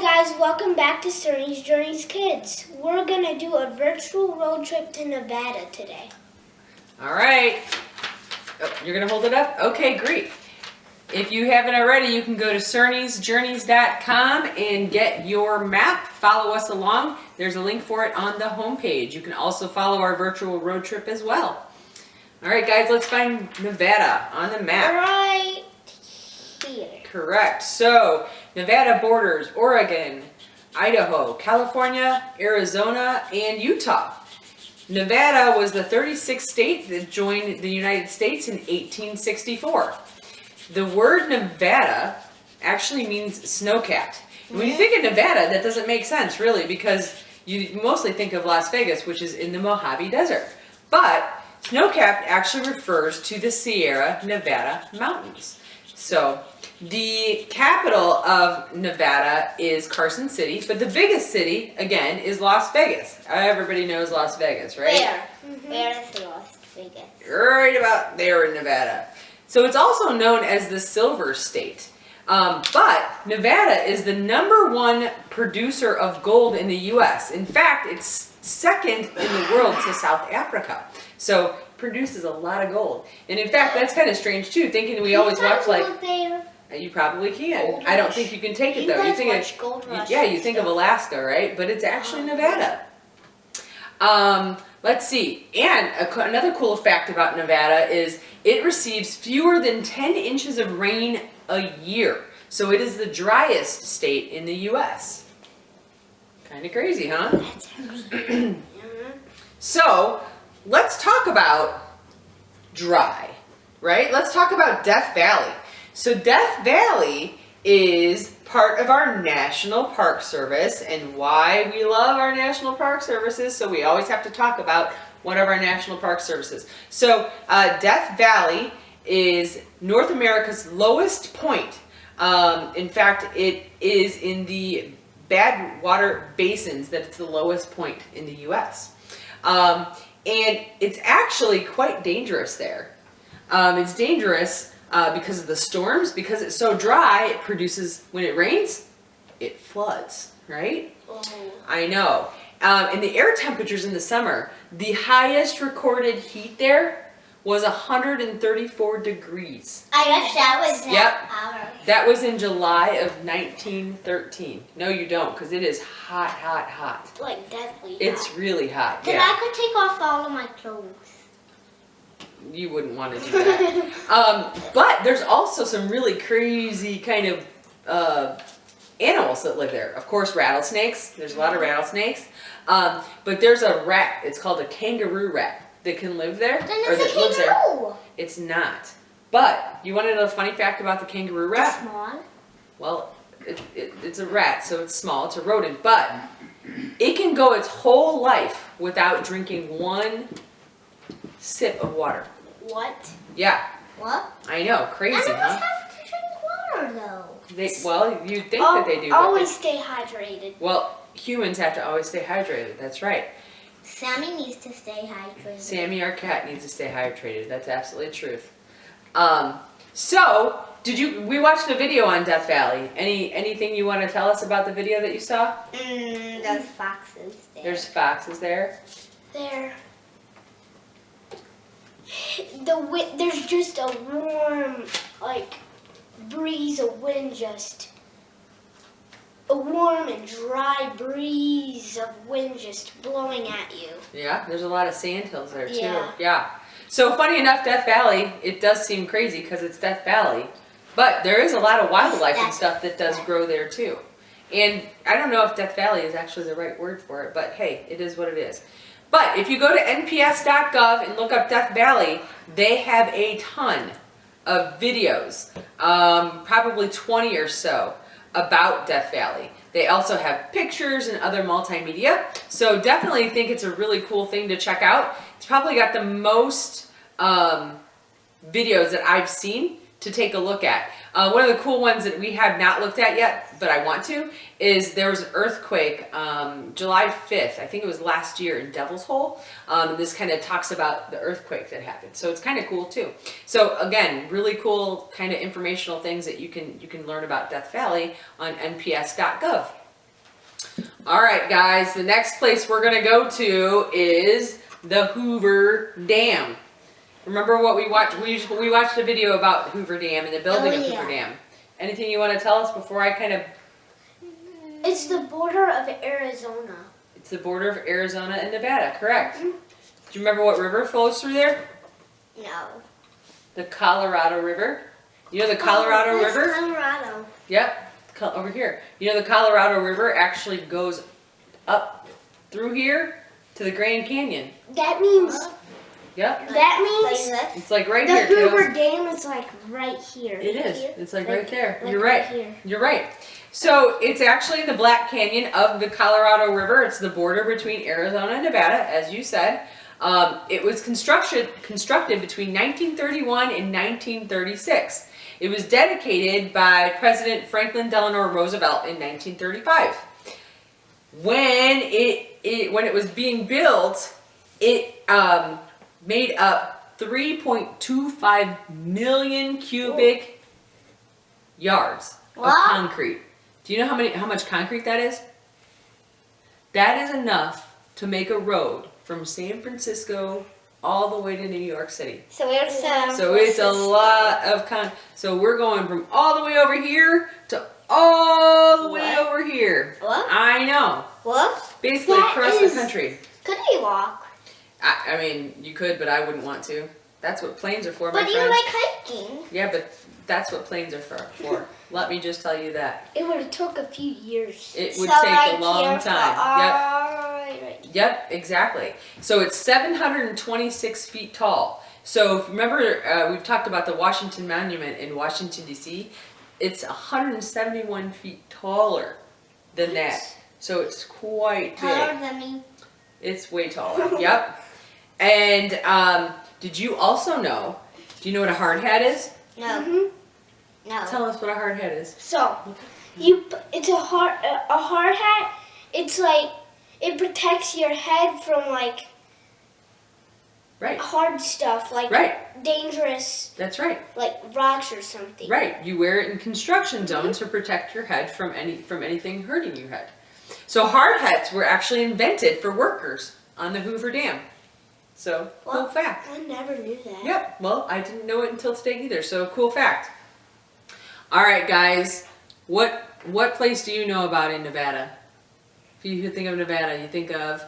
Hi guys, welcome back to Cernys Journeys Kids. We're going to do a virtual road trip to Nevada today. All right. Oh, you're going to hold it up? Okay, great. If you haven't already, you can go to cernysjourneys.com and get your map. Follow us along. There's a link for it on the homepage. You can also follow our virtual road trip as well. All right, guys, let's find Nevada on the map. Right here. Correct. So, Nevada borders Oregon, Idaho, California, Arizona, and Utah. Nevada was the 36th state that joined the United States in 1864. The word Nevada actually means snow-capped. And when you think of Nevada, that doesn't make sense, really, because you mostly think of Las Vegas, which is in the Mojave Desert. But snow-capped actually refers to the Sierra Nevada mountains. So, the capital of Nevada is Carson City, but the biggest city, again, is Las Vegas. Everybody knows Las Vegas, right? Where is Las Vegas? Right about there in Nevada. So it's also known as the Silver State. But Nevada is the #1 producer of gold in the U.S. In fact, it's second in the world to South Africa. So produces a lot of gold. And in fact, that's kind of strange too, thinking we always watch like... There. You probably can. Gold I don't Rush. think you can take it You though. guys You think watch Gold Rush yeah, you and think of stuff. Alaska, right? But it's actually Nevada. Let's see. And another cool fact about Nevada is it receives fewer than 10 inches of rain a year. So it is the driest state in the U.S. Kind of crazy, huh? That's amazing. So let's talk about dry, right? Let's talk about Death Valley. So Death Valley is part of our National Park Service, and why we love our National Park Services, so we always have to talk about one of our National Park Services. So Death Valley is North America's lowest point. In fact, it is in the bad water basins that it's the lowest point in the U.S. And it's actually quite dangerous there. It's dangerous because of the storms, because it's so dry, it produces, when it rains, it floods, right? Oh. I know. And the air temperatures in the summer, the highest recorded heat there was 134 degrees. I guess that was Yep. That was in July of 1913. No, you don't, because it is hot, hot, hot. Like deadly hot. It's really hot, Then yeah. I could take off all of my clothes. You wouldn't want to do that. But there's also some really crazy kind of animals that live there. Of course, rattlesnakes. There's a lot of rattlesnakes. But there's a rat. It's called a kangaroo rat that can live there. Then it's a kangaroo. It's not. But you want to know a funny fact about the kangaroo rat? It's small. Well, it's a rat, so it's small. It's a rodent. But it can go its whole life without drinking one sip of water. What? Yeah. What? I know, crazy, Animals huh? have to drink water though. Well, you'd think that they do. But Always stay hydrated. well, humans have to always stay hydrated. That's right. Sammy needs to stay hydrated. Sammy, our cat, needs to stay hydrated. That's absolutely the truth. So, we watched a video on Death Valley. Anything you want to tell us about the video that you saw? There's foxes there. There's foxes there. There. There's just a warm, like, breeze of wind, just a warm and dry breeze of wind just blowing at you. Yeah, there's a lot of sandhills there too. Yeah. Yeah. So funny enough, Death Valley, it does seem crazy because it's Death Valley, but there is a lot of wildlife and stuff that does grow there too. And I don't know if Death Valley is actually the right word for it, but hey, it is what it is. But if you go to nps.gov and look up Death Valley, they have a ton of videos, probably 20 or so, about Death Valley. They also have pictures and other multimedia, so definitely think it's a really cool thing to check out. It's probably got the most videos that I've seen to take a look at. One of the cool ones that we have not looked at yet, but I want to, is there was an earthquake July 5th, I think it was last year, in Devil's Hole. This kind of talks about the earthquake that happened, so it's kind of cool too. So again, really cool kind of informational things that you can learn about Death Valley on nps.gov. All right, guys. The next place we're gonna go to is the Hoover Dam. Remember what we watched? We watched a video about Hoover Dam and the building of Hoover Dam. Anything you want to tell us before I kind of? It's the border of Arizona. It's the border of Arizona and Nevada, correct? Do you remember what river flows through there? No. The Colorado River. You know the Colorado River? Colorado. Yep, over here. You know the Colorado River actually goes up through here to the Grand Canyon. That means. Yep. That means It's like right the here, Hoover kiddos. Dam is like right here. It is. Here. It's like right there. Like You're right right. here. You're right. So it's actually in the Black Canyon of the Colorado River. It's the border between Arizona and Nevada, as you said. It was constructed between 1931 and 1936. It was dedicated by President Franklin Delano Roosevelt in 1935. When it was being built, it made up 3.25 million cubic yards of concrete. Do you know how much concrete that is? That is enough to make a road from San Francisco all the way to New York City. So it's a lot of So we're going from all the way over here to all the way over here. What? I know. What? Basically across the country. Could we walk? I mean, you could, but I wouldn't want to. That's what planes are for, my But friend. you like hiking. Yeah, but that's what planes are for. Let me just tell you that. It would have took a few years. It would take a long time. Yep. Yep, exactly. So it's 726 feet tall. So remember, we've talked about the Washington Monument in Washington, D.C. It's 171 feet taller than that. So it's quite big. Taller than me. It's way taller. Yep. And did you also know, do you know what a hard hat is? No. No. Tell us what a hard hat is. So, it's a hard hat. It's like, it protects your head from like hard stuff, like dangerous. That's right. Like rocks or something. Right. You wear it in construction zones to protect your head from anything hurting your head. So hard hats were actually invented for workers on the Hoover Dam. So, cool fact. I never knew that. Yep. Well, I didn't know it until today either. So, cool fact. All right, guys. What place do you know about in Nevada? If you think of Nevada, you think of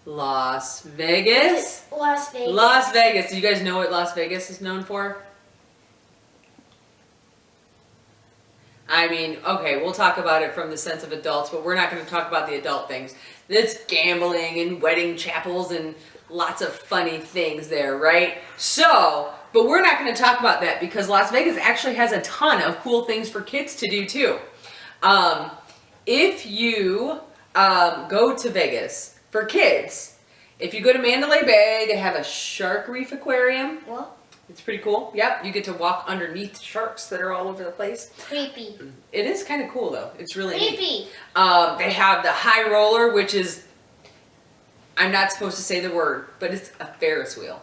Las Vegas. Las Vegas. Las Vegas. Do you guys know what Las Vegas is known for? I mean, okay, we'll talk about it from the sense of adults, but we're not going to talk about the adult things. It's gambling and wedding chapels and lots of funny things there, right? So, but we're not going to talk about that because Las Vegas actually has a ton of cool things for kids to do too. If you go to Vegas for kids, if you go to Mandalay Bay, they have a shark reef aquarium. What? It's pretty cool. Yep, you get to walk underneath sharks that are all over the place. Creepy. It is kind of cool though. It's really neat. Creepy. They have the high roller, which is, I'm not supposed to say the word, but it's a Ferris wheel.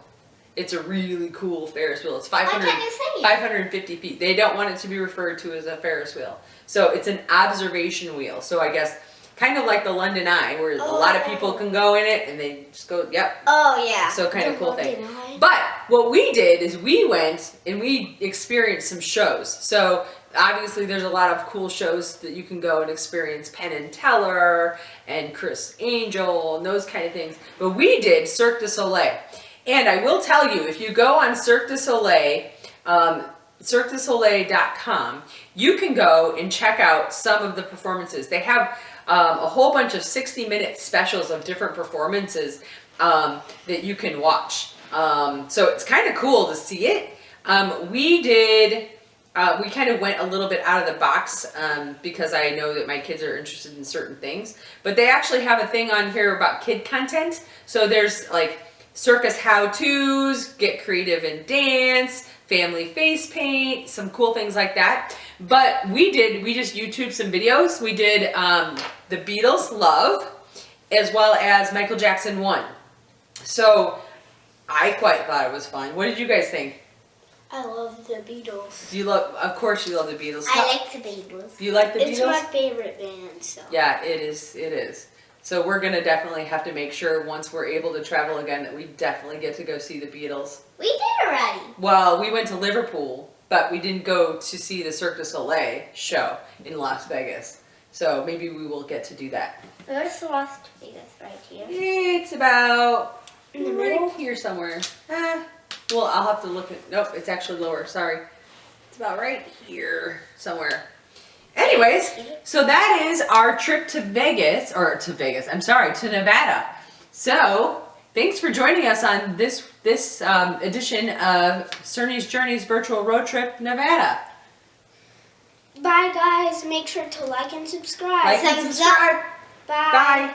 It's a really cool Ferris wheel. It's 550 feet. They don't want it to be referred to as a Ferris wheel. So it's an observation wheel. So I guess kind of like the London Eye, where a lot of people can go in it and they just go, yep. Oh, yeah. So kind of cool thing. Eye. But what we did is we went and we experienced some shows. So obviously there's a lot of cool shows that you can go and experience. Penn and Teller and Chris Angel and those kind of things. But we did Cirque du Soleli. And I will tell you, if you go on Cirque du Soleli, CirqueDuSoleil.com, you can go and check out some of the performances. They have a whole bunch of 60-minute specials of different performances that you can watch. So it's kind of cool to see it. We kind of went a little bit out of the box because I know that my kids are interested in certain things. But they actually have a thing on here about kid content. So there's like circus how-tos, get creative and dance, family face paint, some cool things like that. But we just YouTubed some videos. We did the Beatles' Love, as well as Michael Jackson 1. So I quite thought it was fun. What did you guys think? I love the Beatles. Do you love? Of course, you love the Beatles. I like the Beatles. Do you like the It's Beatles? my favorite band. So. Yeah, it is. It is. So we're gonna definitely have to make sure once we're able to travel again that we definitely get to go see the Beatles. We did already. Well, we went to Liverpool, but we didn't go to see the Cirque du Soleli show in Las Vegas. So maybe we will get to do that. Where's the Las Vegas? Right here. It's about In the middle? right here somewhere. Well, I'll have to look at. Nope, it's actually lower. Sorry, it's about right here somewhere. Anyways, so that is our trip to Vegas, to Nevada. So thanks for joining us on this edition of Cernys Journeys Virtual Road Trip Nevada. Bye, guys. Make sure to like and subscribe. Like and subscribe. Bye. Bye.